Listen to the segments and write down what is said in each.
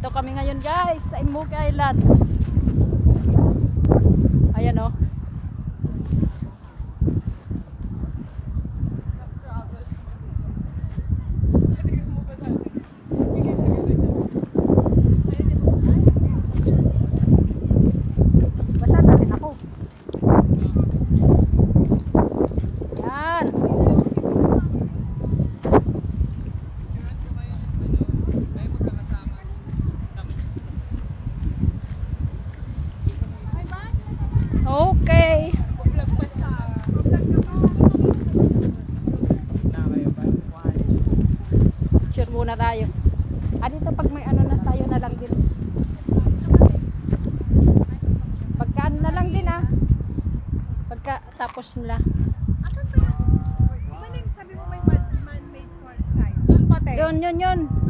Dito kami ngayon guys sa Immoke Island. Ayan o. Basa na rin ako. Yan. Okay. Picture muna tayo. Dito pag may ano na tayo na lang din. Pagka ano na lang din Pagka tapos nila. Asan pa yun? Sabi mo may man-made forest tayo. Doon pati. Yun.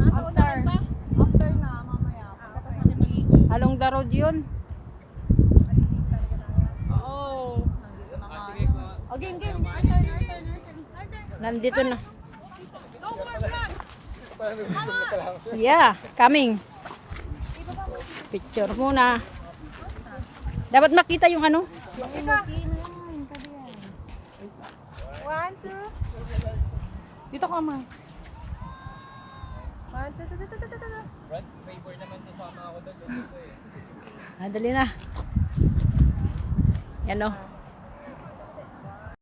Sa unahan pa? After na, mamaya. Pagkatas natin mag-iikot. Along the road yun. Malilig talaga na yan. Oo. Nandito na nga. O, game. Arthur. Nandito na. Go for vlogs! Yeah, coming. Picture muna. Dapat makita yung ano. One, two. Dito ka, ma. One, two. Brad, favor naman sasama ako doon. Dali na. Yan o.